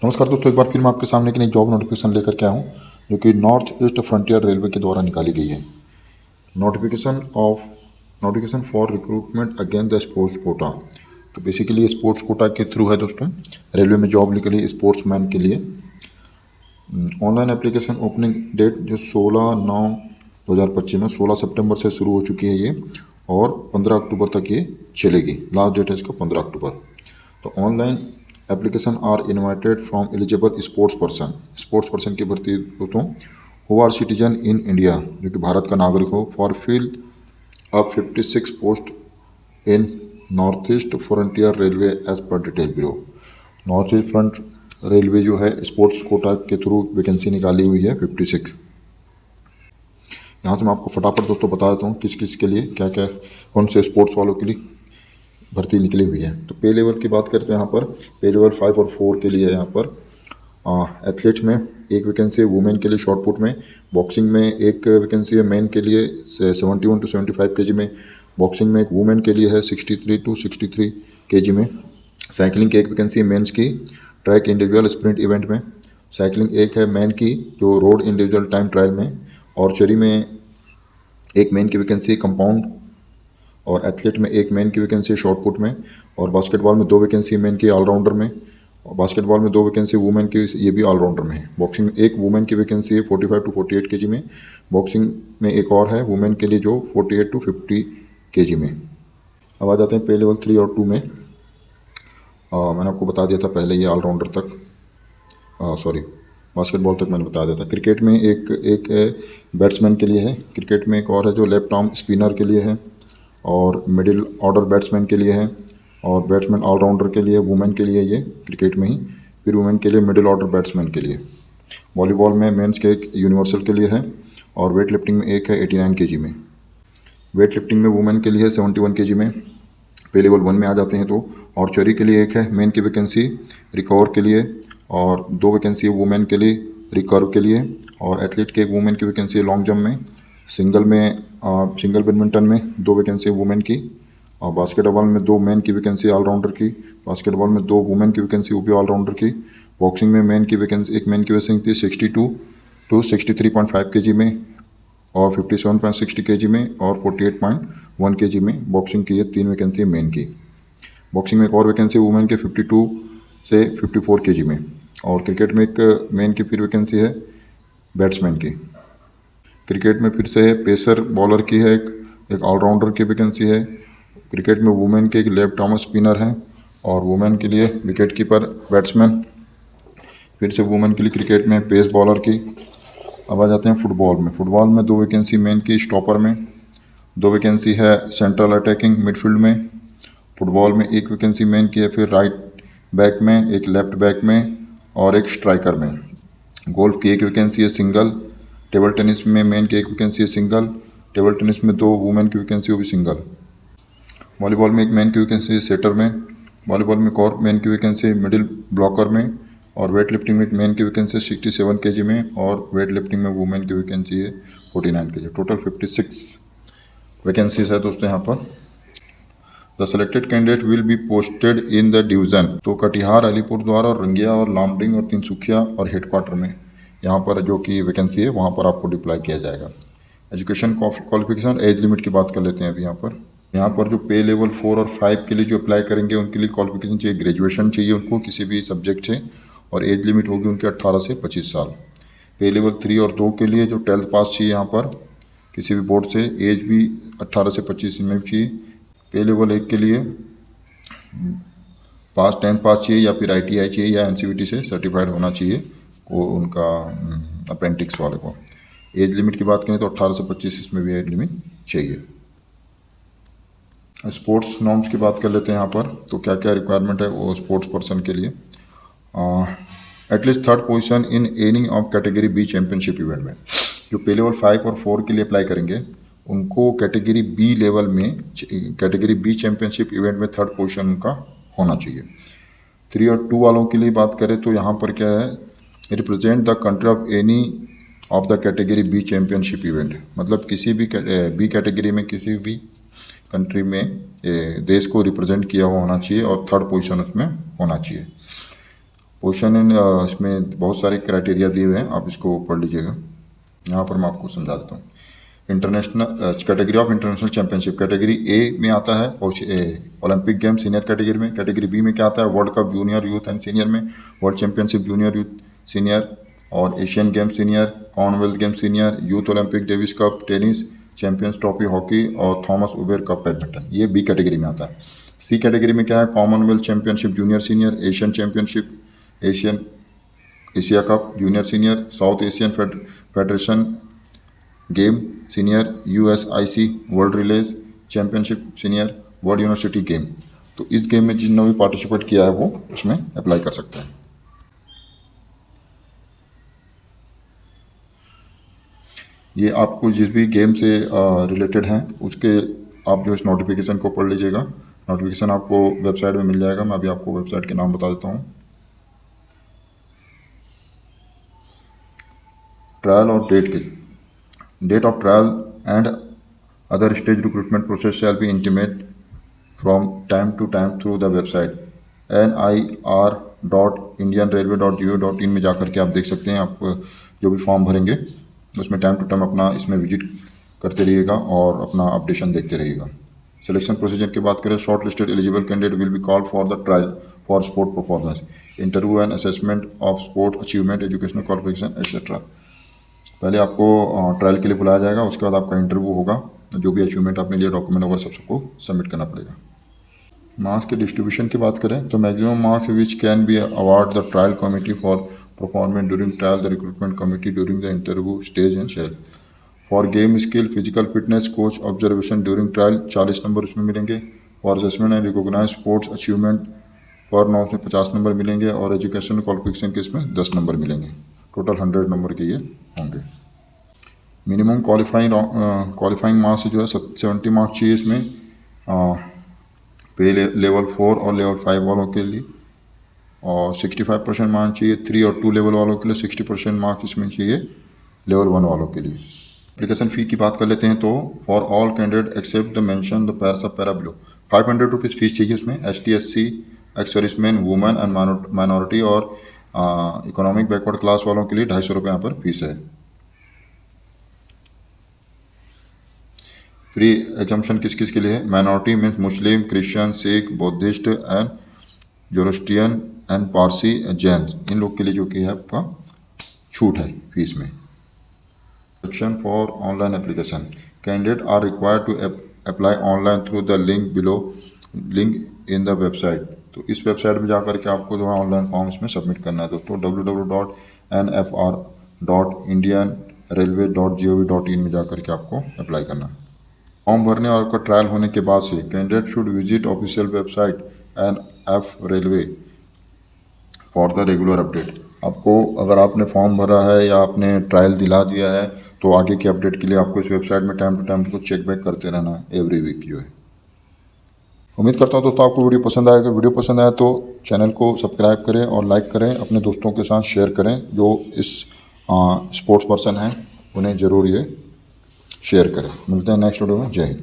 नमस्कार दोस्तों, एक बार फिर मैं आपके सामने की नई जॉब नोटिफिकेशन लेकर के आया हूँ जो कि नॉर्थ ईस्ट फ्रंटियर रेलवे के द्वारा निकाली गई है। Notification for recruitment again the sports quota. तो बेसिकली स्पोर्ट्स कोटा के थ्रू है दोस्तों, रेलवे में जॉब निकली स्पोर्ट्समैन के लिए। ऑनलाइन एप्लीकेशन ओपनिंग डेट जो 16/9/2025 में 16 सितंबर से शुरू हो चुकी है ये, और 15 अक्टूबर तक ये चलेगी। लास्ट डेट है इसका 15 अक्टूबर। तो online application are invited from eligible sports person की भर्ती दोस्तों who are citizen in India, जो कि भारत का नागरिक हो, for fill up 56 post in north east frontier railway as per detail below. North east front railway जो है स्पोर्ट्स कोटा के थ्रू वैकेंसी निकाली हुई है 56। यहाँ से मैं आपको फटाफट दोस्तों बता देता हूँ किस किस के लिए क्या क्या कौन से स्पोर्ट्स वालों के लिए भर्ती निकली हुई है। तो पे लेवल की बात करें तो यहाँ पर पे लेवल 5 और 4 के लिए यहाँ पर एथलीट में एक वैकेंसी है, वुमेन के लिए शॉर्ट पुट में। बॉक्सिंग में एक वैकेंसी है मेन के लिए 71 to 75 kg में। बॉक्सिंग में एक वुमेन के लिए है 63 to 63 kg में। साइकिलिंग की एक वैकेंसी है मेंस की ट्रैक इंडिविजुअल स्प्रिंट इवेंट में। साइकिलिंग एक है मैन की जो रोड इंडिविजुअल टाइम ट्रायल में। आर्चरी में एक मेन की वैकेंसी कंपाउंड, और एथलीट में एक मेन की वैकेंसी शॉर्ट पुट में। और बास्केटबॉल में 2 वैकेंसी मेन की ऑलराउंडर में, और बास्केटबॉल में 2 वैकेंसी वुमेन की, ये भी ऑलराउंडर में है। बॉक्सिंग में एक वुमेन की वैकेंसी है 45 to 48 kg में। बॉक्सिंग में एक और है वुमेन के लिए जो 48 to 50 kg में। अब आ जाते हैं पे लेवल 3 और 2 में। मैंने आपको बता दिया था पहले ये ऑलराउंडर तक, बास्केटबॉल तक मैंने बता दिया था। क्रिकेट में एक बैट्समैन के लिए है। क्रिकेट में एक और है जो लेफ्ट आर्म स्पिनर के लिए है, और मिडिल ऑर्डर बैट्समैन के लिए है, और बैट्समैन ऑलराउंडर के लिए वुमेन के लिए ये क्रिकेट में ही। फिर वुमेन के लिए मिडिल ऑर्डर बैट्समैन के लिए। वॉलीबॉल में मेंस के एक यूनिवर्सल के लिए है, और वेट लिफ्टिंग में एक है 89 kg में। वेट लिफ्टिंग में वुमेन के लिए 71 kg में। पे लेवल 1 में आ जाते हैं तो आर्चरी के लिए एक है मेन की वैकेंसी रिकवर के लिए, और 2 वैकेंसी है वुमेन के लिए रिकर्व के लिए। और एथलीट के एक वुमेन की वैकेंसी है लॉन्ग जंप में। सिंगल बैडमिंटन में 2 वैकेंसी है वुमेन की, और बास्केटबॉल में 2 मेन की वैकेंसी ऑलराउंडर की। बास्केटबॉल में 2 वुमेन की वैकेंसी वो भी ऑलराउंडर की। बॉक्सिंग में मेन की वैकेंसी एक मेन की वैकेंसी 62 to 63.5 kg में, और 57.60 kg में, और 48.1 kg में। बॉक्सिंग की ये 3 वैकेंसी है मेन की। बॉक्सिंग में एक और वैकेंसी वुमेन के 52 से 54 kg में। और क्रिकेट में एक मेन की फिर वैकेंसी है बैट्समैन की। क्रिकेट में फिर से पेसर बॉलर की है, एक ऑलराउंडर की वैकेंसी है। क्रिकेट में वुमेन के एक लेफ्ट आर्म स्पिनर है, और वुमेन के लिए विकेट कीपर बैट्समैन। फिर से वुमेन के लिए क्रिकेट में पेस बॉलर की। अब आ जाते हैं फुटबॉल में। फुटबॉल में 2 वैकेंसी मेन की स्टॉपर में, 2 वैकेंसी है सेंट्रल अटैकिंग मिडफील्ड में। फुटबॉल में एक वैकेंसी मेन की है फिर राइट बैक में, एक लेफ्ट बैक में, और एक स्ट्राइकर में। गोल्फ की एक वैकेंसी है सिंगल। टेबल टेनिस में मेन की एक वैकेंसी है सिंगल। टेबल टेनिस में 2 वुमेन की वैकेंसी वो भी सिंगल। वॉलीबॉल में एक मेन की वैकेंसी है सेटर में। वॉलीबॉल में एक और मेन की वैकेंसी है मिडिल ब्लॉकर में। और वेट लिफ्टिंग में एक मेन की वैकेंसी है 67 kg में, और वेट लिफ्टिंग में वुमेन की वैकेंसी है 49 kg। टोटल 56 वैकेंसीज है दोस्तों यहाँ पर। The selected candidate will be posted in the division. तो कटिहार, अलीपुरद्वार, और रंगिया, और लामडिंग, और तिनसुखिया, और हेडक्वार्टर में यहाँ पर जो कि वैकेंसी है वहाँ पर आपको डिप्लाई किया जाएगा। एजुकेशन क्वालिफिकेशन एज लिमिट की बात कर लेते हैं अभी यहाँ पर जो पे लेवल 4 और 5 के लिए जो अप्लाई करेंगे उनके लिए क्वालिफिकेशन चाहिए, ग्रेजुएशन चाहिए उनको किसी भी सब्जेक्ट से, और एज लिमिट होगी उनकी 18 से 25 साल। पे लेवल 3 और 2 के लिए जो 12th पास चाहिए यहाँ पर किसी भी बोर्ड से, एज भी 18 से 25 में चाहिए। पे लेवल 1 के लिए 10th पास चाहिए, या फिर ITI चाहिए, या NCVT से सर्टिफाइड होना चाहिए को उनका अप्रेंटिस वाले को। एज लिमिट की बात करें तो 18 से 25 इसमें भी एज लिमिट चाहिए। स्पोर्ट्स नॉर्म्स की बात कर लेते हैं यहाँ पर। तो क्या क्या रिक्वायरमेंट है वो स्पोर्ट्स पर्सन के लिए। At least 3rd position in any of category B championship event में। जो पे लेवल 5 और 4 के लिए अप्लाई करेंगे उनको कैटेगरी बी लेवल में, कैटेगरी बी चैम्पियनशिप इवेंट में 3rd पोजीशन उनका होना चाहिए। 3 और 2 वालों के लिए बात करें तो यहाँ पर क्या है, represent the country of any of the category B championship event. मतलब किसी भी बी कैटेगरी में किसी भी कंट्री में देश को रिप्रेजेंट किया हुआ होना चाहिए, और 3rd पोजीशन उसमें होना चाहिए। क्वेश्चन इन इसमें बहुत सारे क्राइटेरिया दिए हुए हैं, आप इसको पढ़ लीजिएगा। यहाँ पर मैं आपको समझा देता हूँ। International category of international championship, category A में आता है ओलंपिक गेम सीनियर कैटेगरी में। कैटेगरी बी में क्या आता है, world cup junior youth and senior में, world championship junior youth senior और Asian game senior, Commonwealth game senior, youth Olympic Davis cup tennis, champions trophy hockey और Thomas Uber cup badminton, ये B category में आता है। C category में क्या है, Commonwealth championship junior senior, Asian championship, Asia cup junior senior, south Asian federation game senior, USIC world release championship senior, world university game. तो इस game में जिन्होंने भी पार्टिसिपेट किया है वो उसमें अप्लाई कर सकते हैं। ये आपको जिस भी गेम से रिलेटेड हैं उसके आप जो इस नोटिफिकेशन को पढ़ लीजिएगा। नोटिफिकेशन आपको वेबसाइट में मिल जाएगा। मैं अभी आपको वेबसाइट के नाम बता देता हूँ। ट्रायल और date of trial and other stage recruitment process shall be intimate from time to time through the website nir.indianrailway.go.in में जाकर के आप देख सकते हैं। आप जो भी फॉर्म भरेंगे उसमें टाइम टू टाइम अपना इसमें विजिट करते रहिएगा और अपना अपडेशन देखते रहिएगा। सिलेक्शन प्रोसीजर की बात करें, short listed eligible candidate will be called for the trial for sport performance, interview and assessment of sport achievement, educational qualification etcetera. पहले आपको ट्रायल के लिए बुलाया जाएगा, उसके बाद आपका इंटरव्यू होगा। जो भी अचीवमेंट आपने लिए डॉक्यूमेंट वगैरह सबको सबमिट करना पड़ेगा। मार्क्स के डिस्ट्रीब्यूशन की बात करें तो maximum marks which can be award the trial committee for performance during trial, the recruitment committee during the interview stage and shall. For game skill, physical fitness, coach observation during trial 40 number उसमें मिलेंगे। For assessment and recognise sports achievement पर 9 में 50 number मिलेंगे और education qualification के इसमें 10 number मिलेंगे। Total 100 number के ये होंगे। मिनिमम क्वालिफाइंग मार्क्स जो है 70 मार्क्स चाहिए इसमें पे लेवल 4 और लेवल 5 वालों के लिए, और 65% मार्क्स चाहिए 3 और 2 लेवल वालों के लिए, 60% मार्क्स इसमें चाहिए लेवल 1 वालों के लिए। एप्लीकेशन फ़ी की बात कर लेते हैं तो for all candidate except the mention the para below 500 rupees fees चाहिए उसमें। ST SC ex serviceman, women and minority और इकोनॉमिक बैकवर्ड क्लास वालों के लिए 250 रुपये यहाँ पर फीस है। फ्री एग्जाम्पशन किस किस के लिए है, minority means Muslim, Christian, Sikh, Buddhist and Zoroastrian and Parsi, Jain, इन लोग के लिए जो कि है आपका छूट है फीस में। Section for online application, candidate are required to apply online through the link in the website. तो इस वेबसाइट में जाकर के आपको जो है ऑनलाइन फॉर्म इसमें सबमिट करना है दोस्तों। www.nfr.indianrailway.gov.in में जाकर के आपको अप्लाई करना है। फॉर्म भरने और का ट्रायल होने के बाद से candidate should visit official website NF railway for the regular update. आपको अगर आपने फॉर्म भरा है या आपने ट्रायल दिला दिया है तो आगे के अपडेट के लिए आपको इस वेबसाइट में टाइम टू टाइम को चेक बैक करते रहना है एवरी वीक जो है। उम्मीद करता हूँ दोस्तों आपको वीडियो पसंद आएगा। वीडियो पसंद आए तो चैनल को सब्सक्राइब करें और लाइक करें, अपने दोस्तों के साथ शेयर करें। जो इस स्पोर्ट्स पर्सन हैं उन्हें ज़रूर ये शेयर करें। मिलते हैं नेक्स्ट वीडियो में। जय हिंद।